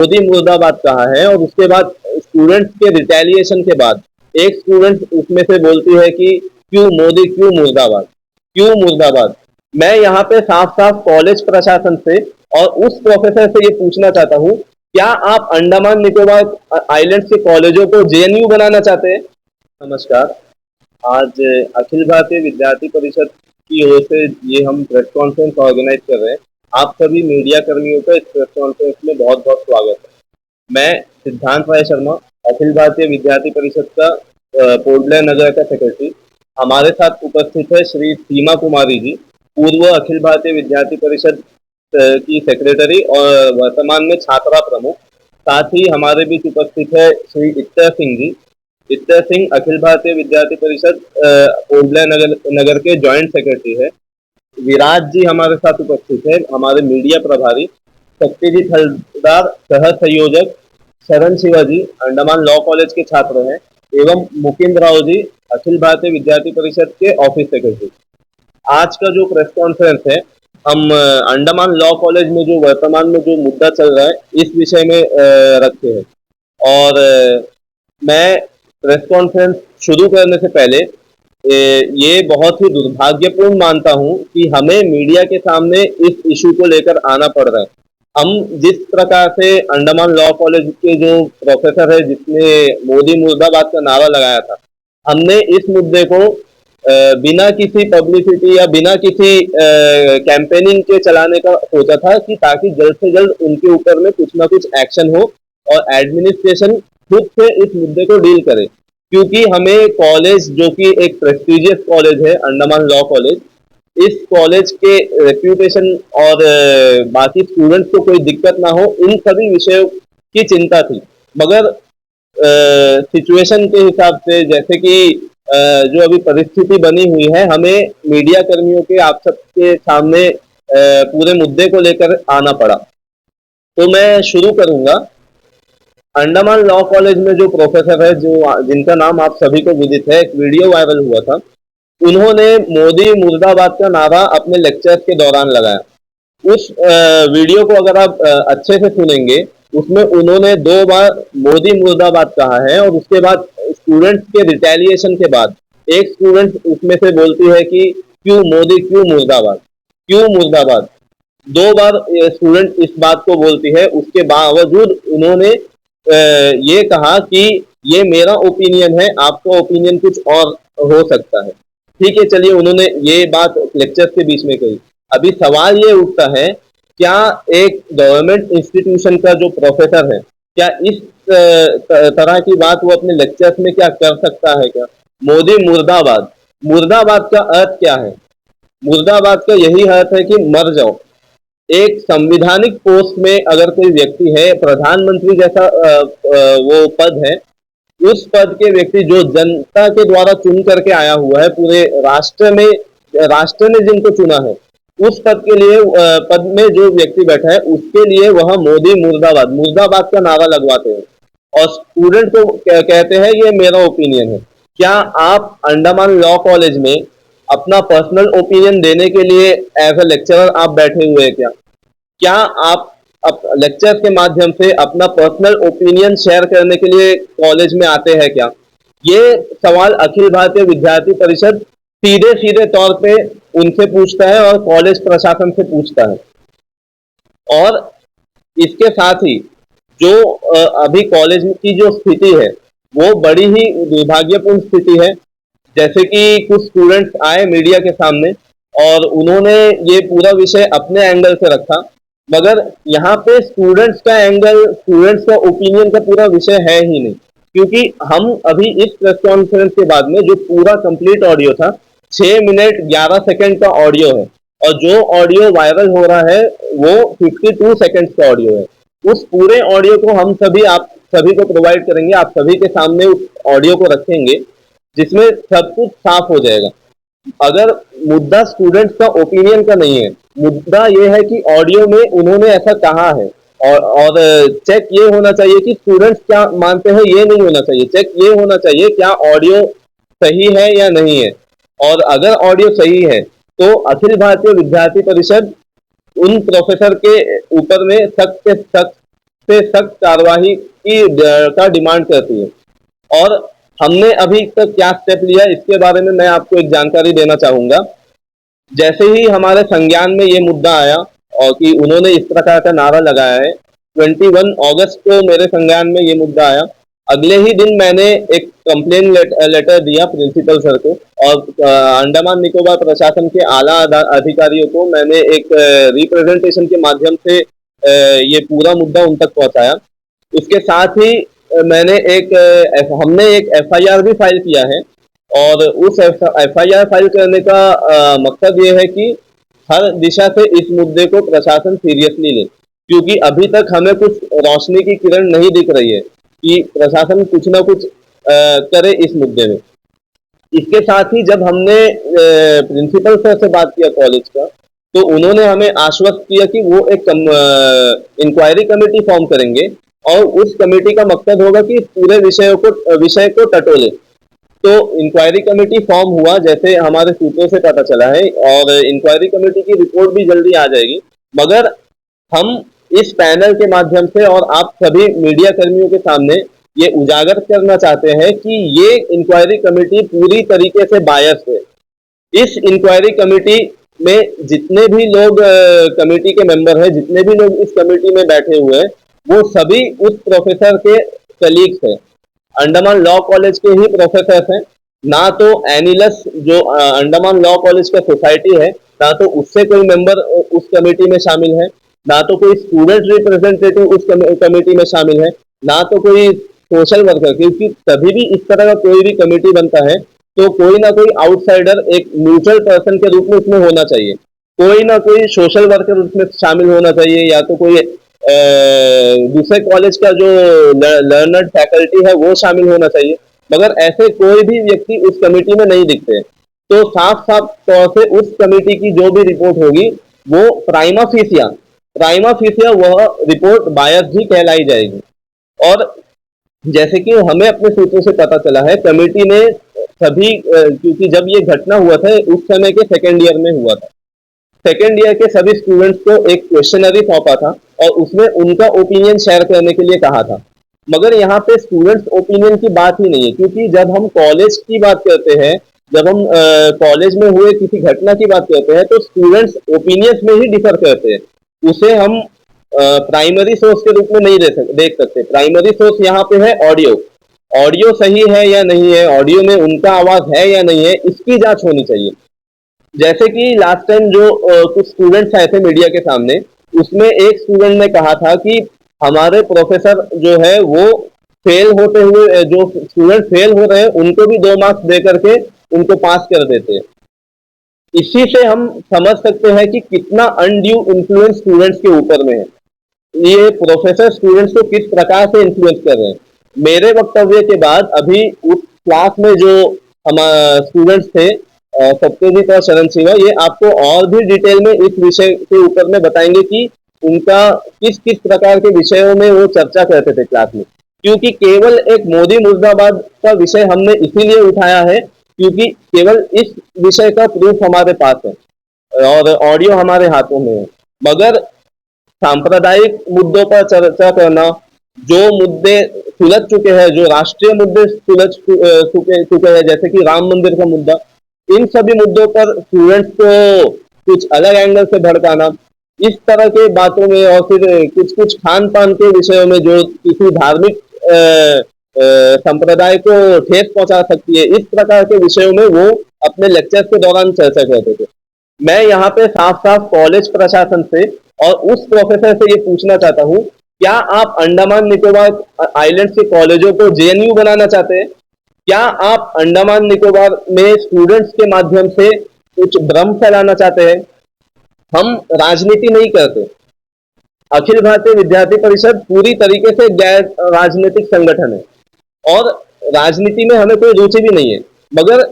मोदी मुर्दाबाद कहा है, और उसके बाद स्टूडेंट्स के रिटेलिएशन के बाद एक स्टूडेंट उसमें से बोलती है कि क्यों मोदी, क्यों मुर्दाबाद, क्यों मुर्दाबाद। मैं यहाँ पे साफ साफ कॉलेज प्रशासन से और उस प्रोफेसर से ये पूछना चाहता हूँ, क्या आप अंडमान निकोबार आइलैंड्स के कॉलेजों को जेएनयू बनाना चाहते हैं? नमस्कार। आज अखिल भारतीय विद्यार्थी परिषद की ओर से ये हम प्रेस कॉन्फ्रेंस ऑर्गेनाइज कर रहे हैं। आप सभी मीडिया कर्मियों का इस प्रेस कॉन्फ्रेंस में बहुत बहुत स्वागत है। मैं सिद्धांत राय शर्मा, अखिल भारतीय विद्यार्थी परिषद का पोर्ट ब्लेयर नगर का सेक्रेटरी। हमारे साथ उपस्थित है श्री सीमा कुमारी जी, पूर्व अखिल भारतीय विद्यार्थी परिषद की सेक्रेटरी और वर्तमान में छात्रा प्रमुख। साथ ही हमारे बीच उपस्थित है श्री इत्तर सिंह जी। इत्तर सिंह अखिल भारतीय विद्यार्थी परिषद पोर्ट ब्लेयर नगर के जॉइंट सेक्रेटरी है। विराज जी हमारे साथ उपस्थित है, हमारे मीडिया प्रभारी। सत्यजीत हलदार सह संयोजक। शरण शिवाजी अंडमान लॉ कॉलेज के छात्र हैं, एवं मुकिंद राव जी अखिल भारतीय विद्यार्थी परिषद के ऑफिस सेक्रेटरी। आज का जो प्रेस कॉन्फ्रेंस है, हम अंडमान लॉ कॉलेज में जो वर्तमान में जो मुद्दा चल रहा है इस विषय में रखते हैं। और मैं प्रेस कॉन्फ्रेंस शुरू करने से पहले ये बहुत ही दुर्भाग्यपूर्ण मानता हूं कि हमें मीडिया के सामने इस इशू को लेकर आना पड़ रहा है। हम जिस प्रकार से अंडमान लॉ कॉलेज के जो प्रोफेसर है जिसने मोदी मुर्दाबाद का नारा लगाया था, हमने इस मुद्दे को बिना किसी पब्लिसिटी या बिना किसी कैंपेनिंग के चलाने का सोचा था, कि ताकि जल्द से जल्द उनके ऊपर में कुछ ना कुछ एक्शन हो और एडमिनिस्ट्रेशन खुद से इस मुद्दे को डील करे। क्योंकि हमें कॉलेज, जो कि एक प्रेस्टिजियस कॉलेज है अंडमान लॉ कॉलेज, इस कॉलेज के रेप्यूटेशन और बाकी स्टूडेंट्स को कोई दिक्कत ना हो, इन सभी विषयों की चिंता थी। मगर सिचुएशन के हिसाब से, जैसे कि जो अभी परिस्थिति बनी हुई है, हमें मीडिया कर्मियों के आप सबके सामने पूरे मुद्दे को लेकर आना पड़ा। तो मैं शुरू करूंगा। अंडमान लॉ कॉलेज में जो प्रोफेसर है, जो जिनका नाम आप सभी को विदित है, एक वीडियो वायरल हुआ था, उन्होंने मोदी मुर्दाबाद का नारा अपने लेक्चर्स के दौरान लगाया। उस वीडियो को अगर आप अच्छे से सुनेंगे, उसमें उन्होंने 2 बार मोदी मुर्दाबाद कहा है, और उसके बाद स्टूडेंट्स के रिटेलिएशन के बाद एक स्टूडेंट उसमें से बोलती है कि क्यों मोदी, क्यों मुर्दाबाद, क्यों मुर्दाबाद। 2 बार स्टूडेंट इस बात को बोलती है। उसके बावजूद उन्होंने ये कहा कि ये मेरा ओपिनियन है, आपका ओपिनियन कुछ और हो सकता है। ठीक है, चलिए, उन्होंने ये बात लेक्चर के बीच में कही। अभी सवाल ये उठता है, क्या एक गवर्नमेंट इंस्टीट्यूशन का जो प्रोफेसर है, क्या इस तरह की बात वो अपने लेक्चर्स में क्या कर सकता है? क्या मोदी मुर्दाबाद, मुर्दाबाद का अर्थ क्या है? मुर्दाबाद का यही अर्थ है कि मर जाओ। एक संविधानिक पोस्ट में अगर कोई व्यक्ति है, प्रधानमंत्री जैसा वो पद है, उस पद के व्यक्ति जो जनता के द्वारा चुन करके आया हुआ है, पूरे राष्ट्र में, राष्ट्र ने जिनको चुना है, उस पद के लिए, पद में जो व्यक्ति बैठा है, उसके लिए वह मोदी मुर्दाबाद, मुर्दाबाद का नारा लगवाते हैं, और स्टूडेंट को कहते हैं ये मेरा ओपिनियन है। क्या आप अंडमान लॉ कॉलेज में अपना पर्सनल ओपिनियन देने के लिए एज अ लेक्चरर आप बैठे हुए हैं? क्या आप लेक्चर के माध्यम से अपना पर्सनल ओपिनियन शेयर करने के लिए कॉलेज में आते हैं क्या? ये सवाल अखिल भारतीय विद्यार्थी परिषद सीधे सीधे तौर पे उनसे पूछता है और कॉलेज प्रशासन से पूछता है। और इसके साथ ही जो अभी कॉलेज की जो स्थिति है, वो बड़ी ही दुर्भाग्यपूर्ण स्थिति है। जैसे कि कुछ स्टूडेंट्स आए मीडिया के सामने और उन्होंने ये पूरा विषय अपने एंगल से रखा, मगर यहाँ पे स्टूडेंट्स का एंगल, स्टूडेंट्स का ओपिनियन का पूरा विषय है ही नहीं। क्योंकि हम अभी इस प्रेस कॉन्फ्रेंस के बाद में जो पूरा कंप्लीट ऑडियो था, 6 मिनट 11 सेकंड का ऑडियो है, और जो ऑडियो वायरल हो रहा है वो 52 सेकंड्स का ऑडियो है। उस पूरे ऑडियो को हम सभी, आप सभी को प्रोवाइड करेंगे, आप सभी के सामने उस ऑडियो को रखेंगे, जिसमें सब कुछ साफ हो जाएगा। अगर मुद्दा स्टूडेंट्स का ओपिनियन का नहीं है, मुद्दा ये है कि ऑडियो में उन्होंने ऐसा कहा है, और चेक ये होना चाहिए कि स्टूडेंट्स क्या मानते हैं, ये नहीं होना चाहिए। चेक ये होना चाहिए क्या ऑडियो सही है या नहीं है, और अगर ऑडियो सही है तो अखिल भारतीय विद्यार्थी परिषद उन प्रोफेसर के ऊपर में सख्त से सख्त से सख्त कार्रवाई की का डिमांड करती है। और हमने अभी तक क्या स्टेप लिया इसके बारे में मैं आपको एक जानकारी देना चाहूंगा। जैसे ही हमारे संज्ञान में ये मुद्दा आया और कि उन्होंने इस प्रकार का नारा लगाया है, 21 अगस्त को मेरे संज्ञान में ये मुद्दा आया। अगले ही दिन मैंने एक कंप्लेन लेटर दिया प्रिंसिपल सर को, और अंडमान निकोबार प्रशासन के आला अधिकारियों को मैंने एक रिप्रेजेंटेशन के माध्यम से ये पूरा मुद्दा उन तक पहुंचाया। उसके साथ ही हमने एक एफआईआर भी फाइल किया है, और उस एफआईआर फाइल करने का मकसद ये है कि हर दिशा से इस मुद्दे को प्रशासन सीरियसली ले, क्योंकि अभी तक हमें कुछ रोशनी की किरण नहीं दिख रही है कि प्रशासन कुछ ना कुछ करे इस मुद्दे में। इसके साथ ही जब हमने प्रिंसिपल सर से बात किया कॉलेज का, तो उन्होंने हमें आश्वस्त किया कि वो एक इंक्वायरी कमेटी फॉर्म करेंगे, और उस कमेटी का मकसद होगा कि पूरे विषय को टटोले। तो इंक्वायरी कमेटी फॉर्म हुआ, जैसे हमारे सूत्रों से पता चला है, और इंक्वायरी कमेटी की रिपोर्ट भी जल्दी आ जाएगी। मगर हम इस पैनल के माध्यम से और आप सभी मीडिया कर्मियों के सामने ये उजागर करना चाहते हैं कि ये इंक्वायरी कमेटी पूरी तरीके से बायस है। इस इंक्वायरी कमेटी में जितने भी लोग कमेटी के मेंबर हैं, जितने भी लोग इस कमेटी में बैठे हुए हैं, वो सभी उस प्रोफेसर के कलीग्स हैं, अंडमान लॉ कॉलेज के ही प्रोफेसर हैं। ना तो एनिलस जो अंडमान लॉ कॉलेज का सोसाइटी है, ना तो उससे कोई मेंबर उस कमेटी में शामिल है, ना तो कोई स्टूडेंट रिप्रेजेंटेटिव उस कमेटी में शामिल है, ना तो कोई सोशल वर्कर। क्योंकि कभी भी इस तरह का कोई भी कमेटी बनता है तो कोई ना कोई आउटसाइडर एक न्यूट्रल पर्सन के रूप में उसमें होना चाहिए, कोई ना कोई सोशल वर्कर उसमें शामिल होना चाहिए, या तो कोई दूसरे कॉलेज का जो लर्नर्ड फैकल्टी है वो शामिल होना चाहिए। मगर ऐसे कोई भी व्यक्ति उस कमेटी में नहीं दिखते। तो साफ साफ तौर से उस कमेटी की जो भी रिपोर्ट होगी वो प्राइमा फेसिया वह रिपोर्ट बायस ही कहलाई जाएगी। और जैसे कि हमें अपने सूत्रों से पता चला है, कमेटी ने सभी क्योंकि जब ये घटना हुआ था उस समय के सेकेंड ईयर में हुआ था, सेकेंड ईयर के सभी स्टूडेंट्स को एक क्वेश्चनरी सौंपा था और उसमें उनका ओपिनियन शेयर करने के लिए कहा था। मगर यहाँ पे स्टूडेंट्स ओपिनियन की बात ही नहीं है, क्योंकि जब हम कॉलेज की बात करते हैं, जब हम कॉलेज में हुए किसी घटना की बात करते हैं, तो स्टूडेंट्स ओपिनियंस में ही डिफर करते हैं। उसे हम प्राइमरी सोर्स के रूप में नहीं देख सकते। प्राइमरी सोर्स यहाँ पे है ऑडियो सही है या नहीं है, ऑडियो में उनका आवाज है या नहीं है, इसकी जांच होनी चाहिए। जैसे कि लास्ट टाइम जो कुछ स्टूडेंट्स आए थे मीडिया के सामने, उसमें एक स्टूडेंट ने कहा था कि हमारे प्रोफेसर जो है वो फेल होते हुए, जो स्टूडेंट फेल हो रहे हैं उनको भी 2 मार्क्स दे करके उनको पास कर देते हैं। इसी से हम समझ सकते हैं कि कितना अनड्यू इन्फ्लुएंस स्टूडेंट्स के ऊपर में है। ये प्रोफेसर स्टूडेंट्स को किस प्रकार से इन्फ्लुएंस कर रहे हैं। मेरे वक्तव्य के बाद अभी उस क्लास में जो हमारे स्टूडेंट्स थे, सत्यजीत और शरण सिंह, ये आपको और भी डिटेल में इस विषय के ऊपर में बताएंगे कि उनका किस किस प्रकार के विषयों में वो चर्चा करते थे क्लास में। क्योंकि केवल एक मोदी मुर्दाबाद का विषय हमने इसीलिए उठाया है क्योंकि केवल इस विषय का प्रूफ हमारे पास है और ऑडियो हमारे हाथों में है। मगर सांप्रदायिक मुद्दों पर चर्चा करना, जो मुद्दे सुलझ चुके हैं, जो राष्ट्रीय मुद्दे सुलझ चुके हैं, जैसे कि राम मंदिर का मुद्दा, इन सभी मुद्दों पर स्टूडेंट्स को कुछ अलग एंगल से भड़काना, इस तरह के बातों में, और फिर कुछ कुछ खान पान के विषयों में जो किसी धार्मिक संप्रदाय को ठेस पहुंचा सकती है, इस प्रकार के विषयों में वो अपने लेक्चर्स के दौरान चर्चा करते थे। मैं यहाँ पे साफ साफ कॉलेज प्रशासन से और उस प्रोफेसर से ये पूछना चाहता हूँ, क्या आप अंडमान निकोबार आइलैंड्स के कॉलेजों को जेएनयू बनाना चाहते हैं? क्या आप अंडमान निकोबार में स्टूडेंट्स के माध्यम से कुछ भ्रम फैलाना चाहते हैं? हम राजनीति नहीं करते। अखिल भारतीय विद्यार्थी परिषद पूरी तरीके से गैर राजनीतिक संगठन है और राजनीति में हमें कोई रुचि भी नहीं है। मगर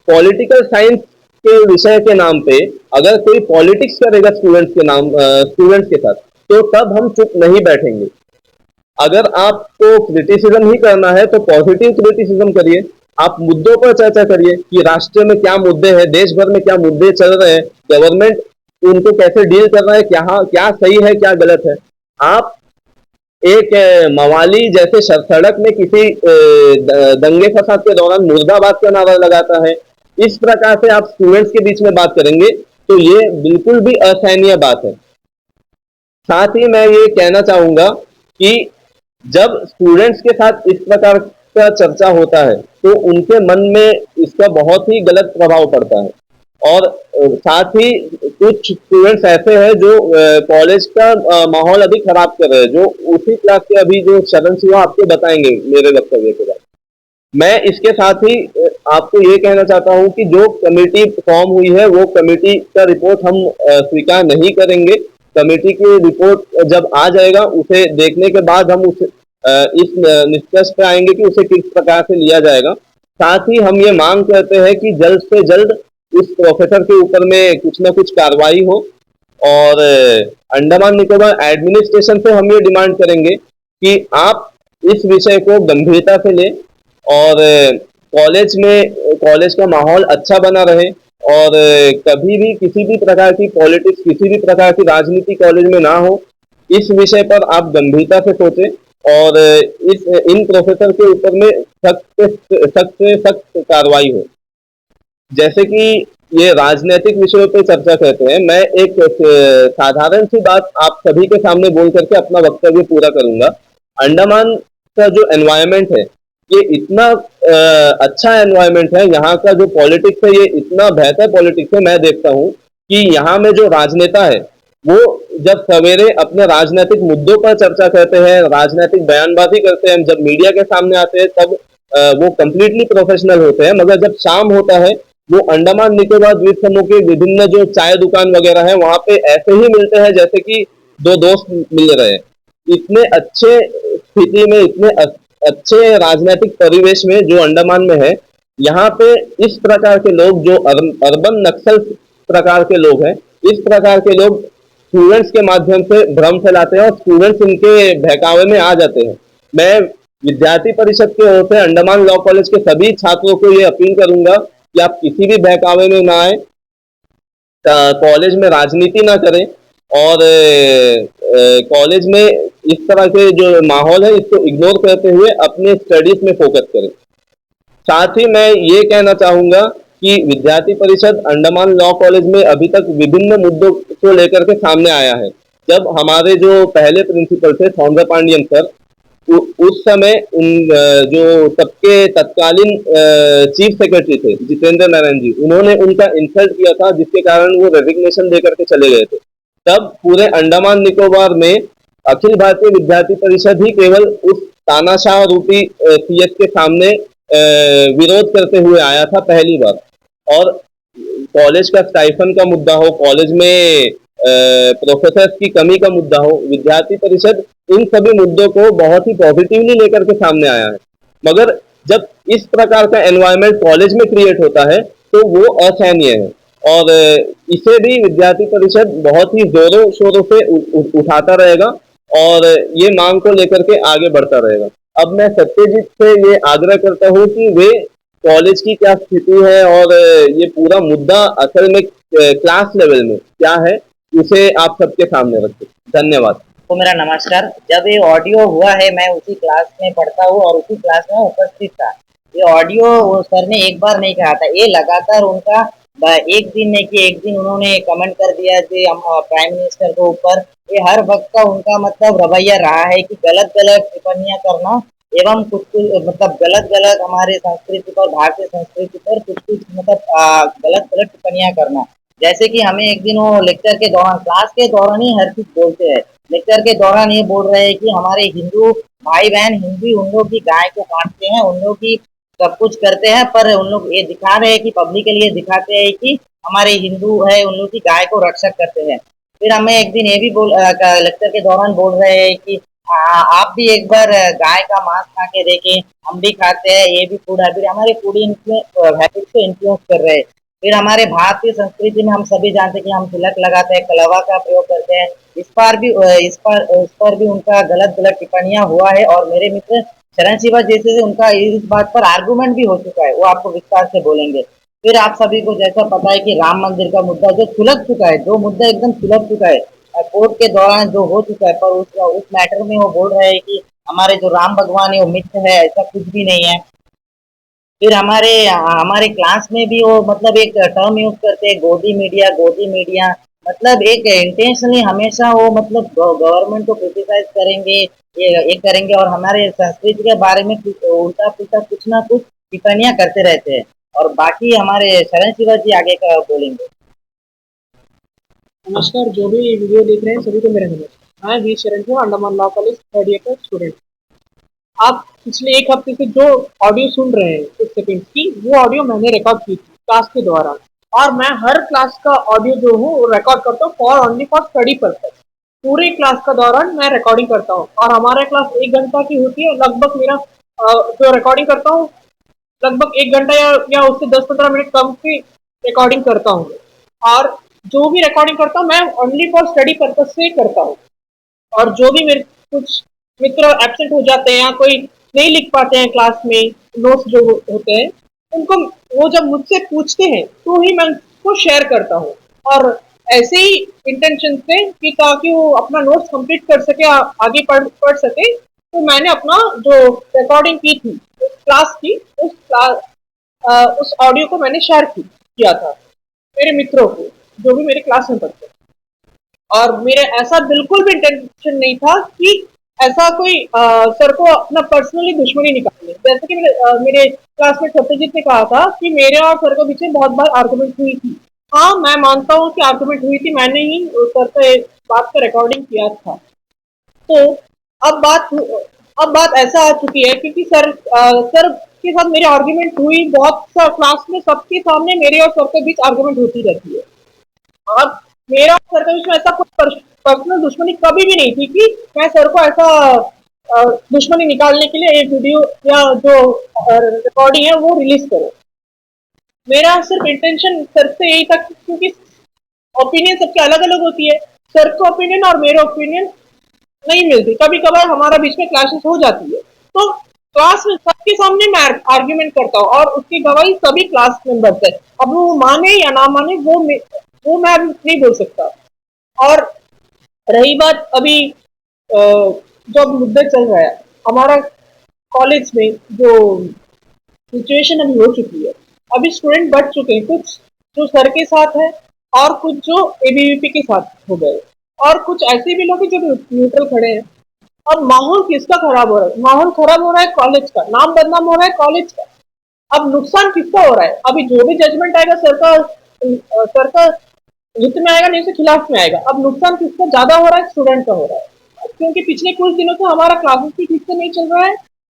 पॉलिटिकल साइंस के विषय के नाम पे अगर कोई पॉलिटिक्स करेगा स्टूडेंट्स के साथ, तो तब हम चुप नहीं बैठेंगे। अगर आपको क्रिटिसिज्म ही करना है तो पॉजिटिव क्रिटिसिज्म करिए, आप मुद्दों पर चर्चा करिए कि राष्ट्र में क्या मुद्दे हैं, देश भर में क्या मुद्दे चल रहे हैं, गवर्नमेंट उनको कैसे डील कर रहा है, क्या सही है क्या गलत है। आप एक मवाली जैसे सड़क में किसी दंगे फसाद के दौरान मुर्दाबाद का नारा लगाता है, इस प्रकार से आप स्टूडेंट्स के बीच में बात करेंगे तो ये बिल्कुल भी असहनीय बात है। साथ ही मैं ये कहना चाहूंगा कि जब स्टूडेंट्स के साथ इस प्रकार का चर्चा होता है तो उनके मन में इसका बहुत ही गलत प्रभाव पड़ता है। और साथ ही कुछ स्टूडेंट्स ऐसे हैं जो कॉलेज का माहौल अभी खराब कर रहे हैं, जो उसी क्लास के अभी जो शरण सिंह आपको बताएंगे मेरे वक्तव्य के बाद। मैं इसके साथ ही आपको ये कहना चाहता हूं कि जो कमेटी फॉर्म हुई है वो कमेटी का रिपोर्ट हम स्वीकार नहीं करेंगे। कमेटी की रिपोर्ट जब आ जाएगा उसे देखने के बाद हम इस निष्कर्ष पे आएंगे कि उसे किस प्रकार से लिया जाएगा। साथ ही हम ये मांग करते हैं कि जल्द से जल्द उस प्रोफेसर के ऊपर में कुछ ना कुछ कार्रवाई हो। और अंडमान निकोबार एडमिनिस्ट्रेशन से हम ये डिमांड करेंगे कि आप इस विषय को गंभीरता से लें और कॉलेज का माहौल अच्छा बना रहे। और कभी भी किसी भी प्रकार की पॉलिटिक्स, किसी भी प्रकार की राजनीति कॉलेज में ना हो, इस विषय पर आप गंभीरता से सोचें और इस इन प्रोफेसर के ऊपर में सख्त से सख्त कार्रवाई हो। जैसे कि ये राजनीतिक विषयों पे चर्चा करते हैं, मैं एक साधारण सी बात आप सभी के सामने बोल करके अपना वक्तव्य पूरा करूंगा। अंडमान का जो एनवायरनमेंट है ये इतना अच्छा एनवायरनमेंट है, यहाँ का जो पॉलिटिक्स है ये इतना बेहतर पॉलिटिक्स है। मैं देखता हूँ कि यहाँ में जो राजनेता है वो जब सवेरे अपने राजनीतिक मुद्दों पर चर्चा करते हैं, राजनीतिक बयानबाजी करते हैं, जब मीडिया के सामने आते हैं तब वो कंप्लीटली प्रोफेशनल होते हैं। मगर जब शाम होता है वो अंडमान निकोबार द्वीप समूह के विभिन्न जो चाय दुकान वगैरह है वहां पे ऐसे ही मिलते हैं जैसे कि दो दोस्त मिल रहे हैं। इतने अच्छे स्थिति में, इतने अच्छे राजनीतिक परिवेश में जो अंडमान में है, यहाँ पे इस प्रकार के लोग जो अर्बन नक्सल प्रकार के लोग हैं, इस प्रकार के लोग स्टूडेंट्स के माध्यम से भ्रम फैलाते हैं और स्टूडेंट्स इनके बहकावे में आ जाते हैं। मैं विद्यार्थी परिषद के ओर से अंडमान लॉ कॉलेज के सभी छात्रों को ये अपील करूंगा कि आप किसी भी बहकावे में ना आए, कॉलेज में राजनीति ना करें और कॉलेज में इस तरह के जो माहौल है इसको इग्नोर करते हुए अपने स्टडीज में फोकस करें। साथ ही मैं ये कहना चाहूंगा कि विद्यार्थी परिषद अंडमान लॉ कॉलेज में अभी तक विभिन्न मुद्दों को लेकर के सामने आया है। जब हमारे जो पहले प्रिंसिपल थे सौंदर्य पांडियन सर, उस समय उन जो सबके तत्कालीन चीफ सेक्रेटरी थे जितेंद्र नारायण जी, उन्होंने उनका इंसल्ट किया था जिसके कारण वो रेजिग्नेशन देकर के चले गए थे। तब पूरे अंडमान निकोबार में अखिल भारतीय विद्यार्थी परिषद ही केवल उस तानाशाह रूपी सीएस के सामने विरोध करते हुए आया था पहली बार। और कॉलेज का स्टाइफन का मुद्दा हो, कॉलेज में प्रोफेसर की कमी का मुद्दा हो, विद्यार्थी परिषद इन सभी मुद्दों को बहुत ही पॉजिटिवली लेकर के सामने आया है। मगर जब इस प्रकार का एनवायरनमेंट कॉलेज में क्रिएट होता है तो वो असहनीय है और इसे भी विद्यार्थी परिषद बहुत ही जोरों शोरों से उठाता रहेगा और ये मांग को लेकर के आगे बढ़ता रहेगा। अब मैं सत्यजीत से ये आग्रह करता हूँ कि वे कॉलेज की क्या स्थिति है और ये पूरा मुद्दा असल में क्लास लेवल में क्या है उसे आप सबके सामने रखें। धन्यवाद। तो मेरा नमस्कार। जब ये ऑडियो हुआ है मैं उसी क्लास में पढ़ता हूँ और उसी क्लास में उपस्थित था। ये ऑडियो सर ने एक बार नहीं कहा था, ये लगातार उनका एक दिन नहीं कि एक दिन उन्होंने कमेंट कर दिया कि हम प्राइम मिनिस्टर के ऊपर। ये हर वक्त का उनका मतलब रवैया रहा है कि गलत गलत टिप्पणियां करना एवं कुछ कुछ मतलब गलत गलत हमारे संस्कृति पर, भारतीय संस्कृति पर कुछ कुछ मतलब गलत गलत टिप्पणियां करना। जैसे कि हमें एक दिन वो लेक्चर के दौरान, क्लास के दौरान ही हर चीज बोलते हैं। लेक्चर के दौरान ये बोल रहे हैं कि हमारे हिंदू भाई बहन हिंदू उन लोग की गाय को काटते हैं, उन लोग की सब कुछ करते हैं, पर उन लोग ये दिखा रहे हैं कि पब्लिक के लिए दिखाते हैं कि हमारे हिंदू है, उन लोग की गाय को रक्षक करते हैं। फिर हमें एक दिन ये भी लेक्चर के दौरान बोल रहे हैं कि आप भी एक बार गाय का मांस खा के देखें, हम भी खाते हैं, ये भी फूड हैबिट, हमारे फूड हैबिट को इन्फ्लुएंस कर रहे हैं। फिर हमारे भारतीय संस्कृति में हम सभी जानते हैं कि हम तिलक लगाते हैं, कलवा का प्रयोग करते हैं। इस पर भी उनका गलत गलत टिप्पणियां हुआ है और मेरे मित्र शरण शिवा जैसे उनका इस बात पर आर्गुमेंट भी हो चुका है, वो आपको विस्तार से बोलेंगे। फिर आप सभी को जैसा पता है कि राम मंदिर का मुद्दा जो सुलझ चुका है, जो मुद्दा एकदम सुलझ चुका है, कोर्ट के दौरान जो हो चुका है, पर उस मैटर में वो बोल रहे हैं कि हमारे जो राम भगवान है वो मिथ है, ऐसा कुछ भी नहीं है। फिर हमारे हमारे क्लास में भी वो मतलब एक टर्म यूज करते हैं, गोदी मीडिया, मतलब एक इंटेंशनली हमेशा वो मतलब गवर्नमेंट को क्रिटिसाइज करेंगे, ये करेंगे और हमारे संस्कृति के बारे में उल्टा पुल्टा कुछ ना कुछ टिप्पणियां करते रहते हैं। और बाकी हमारे शरण शिवाजी आगे का बोलेंगे। नमस्कार, जो भी वीडियो देख रहे हैं सभी को मेरा नमस्कार। मैं वी शरण हूँ, Andaman law college third year का स्टूडेंट। आप पिछले एक हफ्ते से जो ऑडियो सुन रहे हैं कुछ सेकंड की, वो ऑडियो मैंने रिकॉर्ड की थी क्लास के दौरान। और मैं हर क्लास का ऑडियो जो हूँ वो रिकॉर्ड करता हूँ फॉर स्टडी पर्पज। पूरे क्लास का दौरान मैं रिकॉर्डिंग करता हूँ और हमारा क्लास 1 घंटा की होती है। लगभग मेरा जो रिकॉर्डिंग करता हूँ लगभग 1 घंटा या उससे 10-15 मिनट कम की रिकॉर्डिंग करता हूँ। और जो भी रिकॉर्डिंग करता हूँ मैं ओनली फॉर स्टडी पर्पज से करता हूँ। और जो भी मेरे कुछ मित्र एब्सेंट हो जाते हैं या कोई नहीं लिख पाते हैं क्लास में नोट्स जो होते हैं, उनको वो जब मुझसे पूछते हैं तो ही मैं उनको शेयर करता हूँ। और ऐसे ही इंटेंशन से कि ताकि वो अपना नोट्स कंप्लीट कर सके, आगे पढ़ सके, तो मैंने अपना जो रिकॉर्डिंग की थी उस क्लास की उस ऑडियो को मैंने शेयर किया था मेरे मित्रों को, जो भी मेरे क्लास में पढ़ते हैं। और मेरे ऐसा बिल्कुल भी इंटेंशन नहीं था कि ऐसा कोई सर को अपना पर्सनली दुश्मनी निकालने। जैसे कि मेरे क्लासमेट सत्यजीत ने कहा था कि मेरे और सर के पीछे बहुत बार आर्गुमेंट हुई थी। हाँ, मैं मानता हूँ कि आर्गुमेंट हुई थी, मैंने ही सर से बात का रिकॉर्डिंग किया था। तो अब बात अब बात ऐसा आ चुकी है क्योंकि सर के साथ मेरी आर्गुमेंट हुई, बहुत सा क्लास में सबके सामने मेरे और सर के बीच आर्गुमेंट होती रहती है। और मेरा और सर के बीच में ऐसा कोई पर्सनल दुश्मनी कभी भी नहीं थी कि मैं सर को ऐसा दुश्मनी निकालने के लिए एक वीडियो या जो रिकॉर्डिंग है वो रिलीज करो। मेरा सिर्फ इंटेंशन सर से यही था क्योंकि ओपिनियन सबके अलग अलग होती है। सर का ओपिनियन और मेरा ओपिनियन नहीं मिलती, कभी कभार हमारा बीच में क्लैशेस हो जाती है। तो क्लास में सबके सामने मैं आर्ग्यूमेंट करता हूँ और उसकी गवाही सभी क्लास मेंबर्स है। अब वो माने या ना माने वो मैं नहीं बोल सकता। और रही बात अभी जो अब मुद्दे चल रहा है हमारा कॉलेज में, जो सिचुएशन अभी हो चुकी है, अभी स्टूडेंट बढ़ चुके हैं, कुछ जो सर के साथ है और कुछ जो एबीवीपी के साथ हो गए, और कुछ ऐसे भी लोग हैं जो न्यूट्रल खड़े हैं। अब माहौल किसका खराब हो रहा है? माहौल खराब हो रहा है कॉलेज का, नाम बदनाम हो रहा है कॉलेज का। अब नुकसान किसका हो रहा है? अभी जो भी जजमेंट आएगा सर का हित में आएगा, नहीं उसके खिलाफ में आएगा। अब नुकसान किसका ज्यादा हो रहा है? स्टूडेंट का हो रहा है, क्योंकि पिछले कुछ दिनों से हमारा क्लासेस भी ठीक से नहीं चल रहा है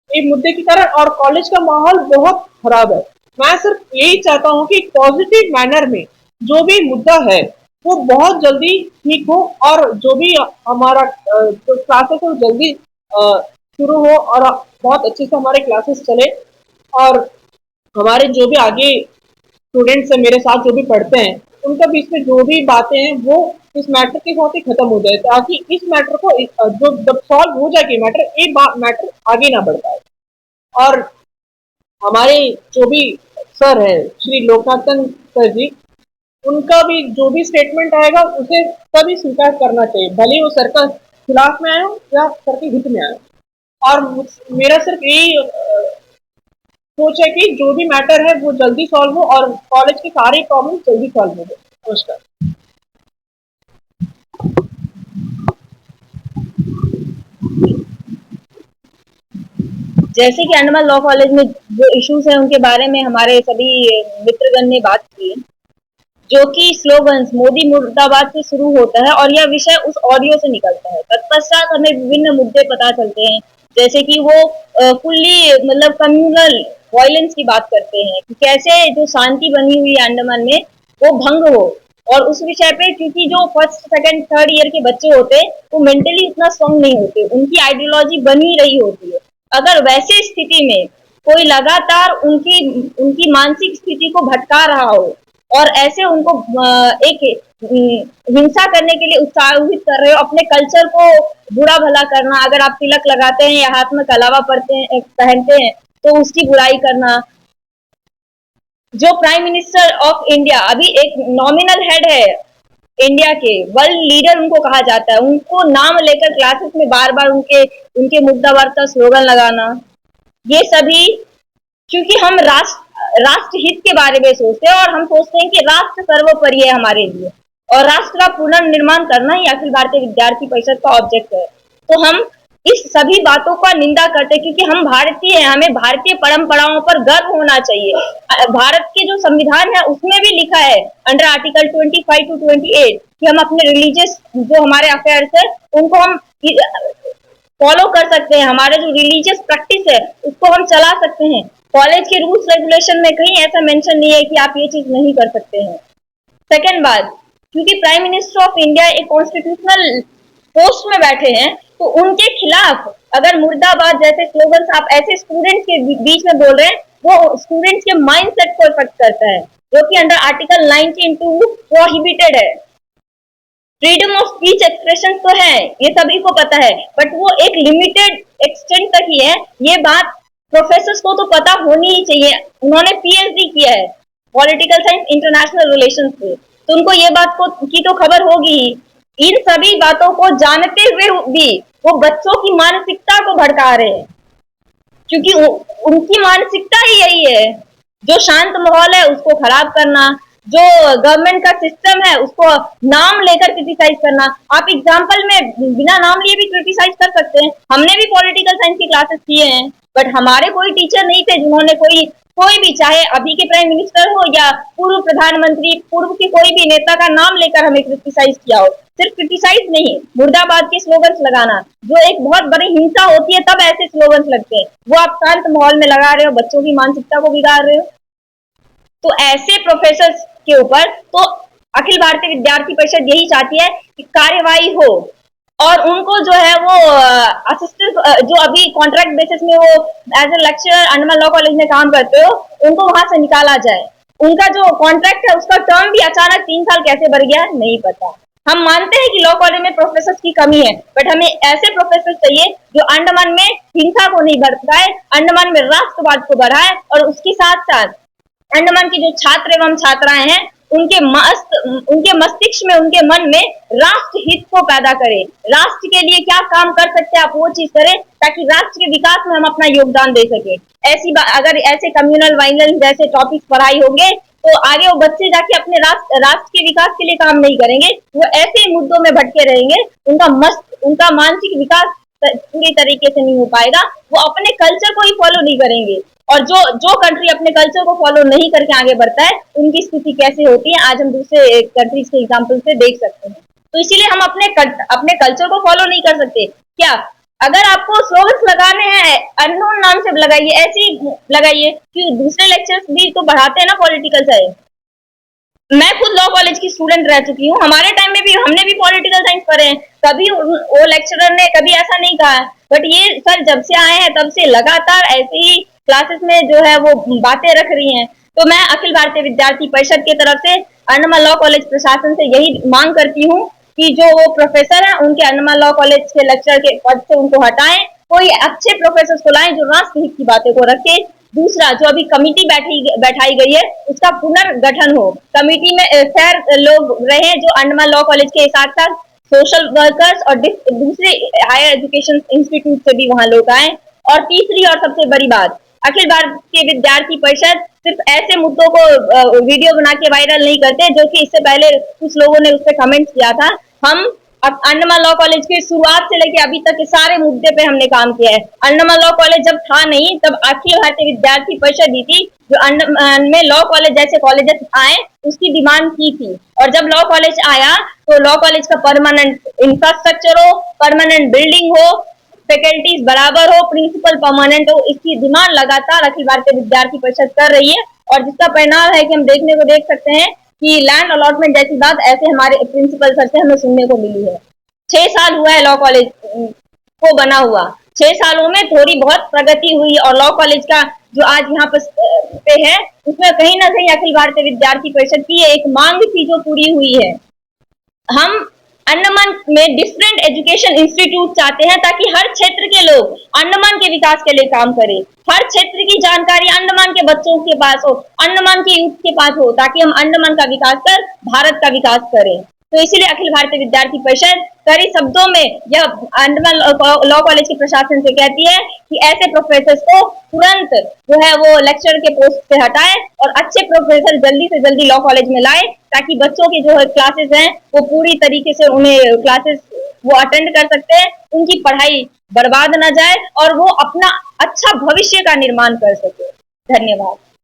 एक मुद्दे के कारण, और कॉलेज का माहौल बहुत खराब है। मैं सिर्फ यही चाहता हूँ कि पॉजिटिव मैनर में जो भी मुद्दा है वो बहुत जल्दी ठीक हो, और जो भी हमारा जो क्लासेस है वो जल्दी शुरू हो और बहुत अच्छे से हमारे क्लासेस चले। और हमारे जो भी आगे स्टूडेंट्स हैं मेरे साथ जो भी पढ़ते हैं, उनका बीच में जो भी बातें हैं वो इस मैटर के साथ ही खत्म हो जाए, ताकि इस मैटर को जो जब सॉल्व हो जाएगी मैटर, एक मैटर आगे ना बढ़ पाए। और हमारे जो भी सर है श्री लोकनाथन सर जी, उनका भी जो भी स्टेटमेंट आएगा उसे सभी स्वीकार करना चाहिए, भले ही वो सर का खिलाफ में आया हो या सर के हित में आया हो। और मेरा सिर्फ यही सोच है कि जो भी मैटर है वो जल्दी सॉल्व हो और कॉलेज के सारे प्रॉब्लम जल्दी सॉल्व हो। नमस्कार। जैसे कि अंडमान लॉ कॉलेज में जो इश्यूज हैं उनके बारे में हमारे सभी मित्रगण ने बात की, जो कि स्लोगन्स मोदी मुर्दाबाद से शुरू होता है और यह विषय उस ऑडियो से निकलता है। तत्पश्चात हमें विभिन्न मुद्दे पता चलते हैं, जैसे कि वो फुल्ली मतलब कम्युनल वायलेंस की बात करते हैं कि कैसे जो शांति बनी हुई है अंडमान में वो भंग हो। और उस विषय पे क्योंकि जो फर्स्ट सेकंड थर्ड ईयर के बच्चे होते हैं वो मेंटली उतना स्ट्रांग नहीं होते, उनकी आइडियोलॉजी बनी रही होती है। अगर वैसे स्थिति में कोई लगातार उनकी उनकी मानसिक स्थिति को भटका रहा हो और ऐसे उनको एक हिंसा करने के लिए उत्साहित कर रहे हो, अपने कल्चर को बुरा भला करना, अगर आप तिलक लगाते हैं या हाथ में कलावा पहनते हैं तो उसकी बुराई करना। जो प्राइम मिनिस्टर ऑफ इंडिया अभी एक नॉमिनल हेड है इंडिया के वर्ल्ड लीडर उनको कहा जाता है, उनको नाम लेकर क्लासेस में बार बार उनके उनके मुद्दावार का स्लोगन लगाना, ये सभी क्योंकि हम राष्ट्र हित के बारे में सोचते हैं और हम सोचते हैं कि राष्ट्र सर्वोपरि है हमारे लिए और राष्ट्र का पुनर्निर्माण करना ही अखिल भारतीय विद्यार्थी परिषद का ऑब्जेक्ट है। तो हम इस सभी बातों का निंदा करते हैं क्योंकि हम भारतीय हैं, हमें भारतीय परंपराओं पर गर्व होना चाहिए। भारत के जो संविधान है उसमें भी लिखा है अंडर आर्टिकल 25 to 28 कि हम अपने रिलीजियस जो हमारे अफेयर्स है उनको हम फॉलो कर सकते हैं, हमारे जो रिलीजियस प्रैक्टिस है उसको हम चला सकते हैं। कॉलेज के रूल्स रेगुलेशन में कहीं ऐसा मेंशन नहीं है कि आप ये चीज नहीं कर सकते हैं। सेकंड बात, क्योंकि प्राइम मिनिस्टर ऑफ इंडिया एक कॉन्स्टिट्यूशनल पोस्ट में बैठे हैं तो उनके खिलाफ अगर मुर्दाबाद जैसे स्लोगन्स आप ऐसे स्टूडेंट्स के बीच में बोल रहे हैं, वो स्टूडेंट्स के माइंडसेट को इफेक्ट करता है, जो कि अंडर आर्टिकल 19(2) प्रोहिबिटेड है। फ्रीडम ऑफ स्पीच एक्सप्रेशन तो है, ये सभी को पता है, बट वो एक लिमिटेड एक्सटेंट तक ही है। ये बात प्रोफेसर्स को तो पता होनी ही चाहिए, उन्होंने पीएचडी किया है पॉलिटिकल साइंस इंटरनेशनल रिलेशंस पे, तो उनको ये बात की तो खबर होगी ही। इन सभी बातों को जानते हुए भी वो बच्चों की मानसिकता को भड़का रहे हैं, क्योंकि उनकी मानसिकता ही यही है, जो शांत माहौल है उसको खराब करना, जो गवर्नमेंट का सिस्टम है उसको नाम लेकर क्रिटिसाइज करना। आप एग्जाम्पल में बिना नाम लिए भी क्रिटिसाइज कर सकते हैं, हमने भी पॉलिटिकल साइंस की क्लासेस किए हैं, बट हमारे कोई टीचर नहीं थे जिन्होंने कोई भी, चाहे अभी के प्राइम मिनिस्टर हो या पूर्व प्रधानमंत्री, पूर्व के कोई भी नेता का नाम लेकर हमें क्रिटिसाइज किया हो। सिर्फ क्रिटिसाइज नहीं, मुर्दाबाद के स्लोगन्स लगाना जो एक बहुत बड़ी हिंसा होती है तब ऐसे स्लोगन्स लगते हैं, वो आप शांत माहौल में लगा रहे हो, बच्चों की मानसिकता को बिगाड़ रहे हो। तो ऐसे प्रोफेसर के ऊपर तो अखिल भारतीय विद्यार्थी परिषद यही चाहती है कि कार्यवाही हो और उनको जो है वो असिस्टेंट जो अभी कॉन्ट्रैक्ट बेसिस में वो as a lecturer Andaman law college में काम करते हो उनको वहां से निकाला जाए। उनका जो कॉन्ट्रैक्ट है उसका टर्म भी अचानक 3 साल कैसे बढ़ गया नहीं पता। हम मानते हैं कि लॉ कॉलेज में प्रोफेसर की कमी है, बट हमें ऐसे प्रोफेसर चाहिए जो अंडमान में हिंसा को नहीं बढ़ाए, अंडमान में राष्ट्रवाद को बढ़ाए और उसके साथ साथ अंडमान की जो छात्र एवं छात्राएं हैं उनके मस्तिष्क में, उनके मन में राष्ट्र हित को पैदा करें, राष्ट्र के लिए क्या काम कर सकते हैं आप वो चीज करें ताकि राष्ट्र के विकास में हम अपना योगदान दे सके। अगर ऐसे कम्युनल वायलेंस जैसे टॉपिक्स पढ़ाई होंगे तो आगे वो बच्चे जाके अपने राष्ट्र के विकास के लिए काम नहीं करेंगे, वो ऐसे मुद्दों में भटके रहेंगे, उनका मानसिक विकास पूरी तरीके से नहीं हो पाएगा, वो अपने कल्चर को ही फॉलो नहीं करेंगे। और जो कंट्री अपने कल्चर को फॉलो नहीं करके आगे बढ़ता है उनकी स्थिति कैसे होती है आज हम दूसरे कंट्रीज के एग्जांपल से देख सकते हैं। तो इसीलिए हम अपने कल्चर को फॉलो नहीं कर सकते। क्या अगर आपको स्लोगन्स लगाने हैं अननोन नाम से लगाइए, ऐसे ही लगाइए कि दूसरे लेक्चर्स भी तो बढ़ाते हैं ना पॉलिटिकल साइंस। मैं खुद लॉ कॉलेज की स्टूडेंट रह चुकी हूँ, हमारे टाइम में भी हमने भी पॉलिटिकल साइंस पढ़े हैं, कभी वो लेक्चरर ने कभी ऐसा नहीं कहा, बट ये सर जब से आए हैं तब से लगातार ऐसे ही क्लासेस में जो है वो बातें रख रही हैं। तो मैं अखिल भारतीय विद्यार्थी परिषद की तरफ से अंडमान लॉ कॉलेज प्रशासन से यही मांग करती हूँ कि जो वो प्रोफेसर हैं उनके अंडमान लॉ कॉलेज के लेक्चर के पद से उनको हटाएं, कोई अच्छे प्रोफेसर को लाएं जो राष्ट्र हित की बातें को रखे। दूसरा, जो अभी कमिटी बैठाई गई है उसका पुनर्गठन हो, कमिटी में सैर लोग रहे जो अंडमान लॉ कॉलेज के साथ साथ सोशल वर्कर्स और दूसरे हायर एजुकेशन इंस्टीट्यूट से भी वहां लोग आए। और तीसरी और सबसे बड़ी बात, अखिल भारतीय विद्यार्थी परिषद सिर्फ ऐसे मुद्दों को वीडियो बना के वायरल नहीं करते जो कि इससे पहले कुछ लोगों ने उस पर कमेंट किया था। हम अंडमान लॉ कॉलेज की शुरुआत से लेकर अभी तक के सारे मुद्दे पे हमने काम किया है। अंडमान लॉ कॉलेज जब था नहीं तब अखिल भारतीय विद्यार्थी परिषद ही थी जो अंडमान में लॉ कॉलेज जैसे कॉलेजेस आए उसकी डिमांड की थी, और जब लॉ कॉलेज आया तो लॉ कॉलेज का परमानेंट इंफ्रास्ट्रक्चर हो, परमानेंट बिल्डिंग हो, फैकल्टीज बराबर हो, प्रिंसिपल परमानेंट हो, इसकी डिमांड लगातार अखिल भारतीय विद्यार्थी परिषद कर रही है। और जिसका परिणाम है कि हम देखने को देख सकते हैं कि लैंड अलॉटमेंट जैसी बात ऐसे हमारे प्रिंसिपल सर से हमें सुनने को मिली है। 6 साल हुआ है लॉ कॉलेज को बना हुआ, 6 सालों में थोड़ी बहुत प्रगति हुई और लॉ कॉलेज का जो आज यहाँ पे है उसमें कहीं ना कहीं अखिल भारतीय विद्यार्थी परिषद की एक मांग थी जो पूरी हुई है। हम अंडमान में डिफरेंट एजुकेशन इंस्टीट्यूट चाहते हैं ताकि हर क्षेत्र के लोग अंडमान के विकास के लिए काम करें, हर क्षेत्र की जानकारी अंडमान के बच्चों के पास हो, अंडमान के यूथ के पास हो, ताकि हम अंडमान का विकास कर भारत का विकास करें। तो इसीलिए अखिल भारतीय विद्यार्थी परिषद कड़ी शब्दों में यह अंडमान लॉ कॉलेज के प्रशासन से कहती है कि ऐसे प्रोफेसर को तुरंत जो है वो लेक्चर के पोस्ट से हटाए और अच्छे प्रोफेसर जल्दी से जल्दी लॉ कॉलेज में लाए, ताकि बच्चों की जो है क्लासेस हैं वो पूरी तरीके से उन्हें क्लासेस वो अटेंड कर सकते हैं, उनकी पढ़ाई बर्बाद ना जाए और वो अपना अच्छा भविष्य का निर्माण कर सके। धन्यवाद।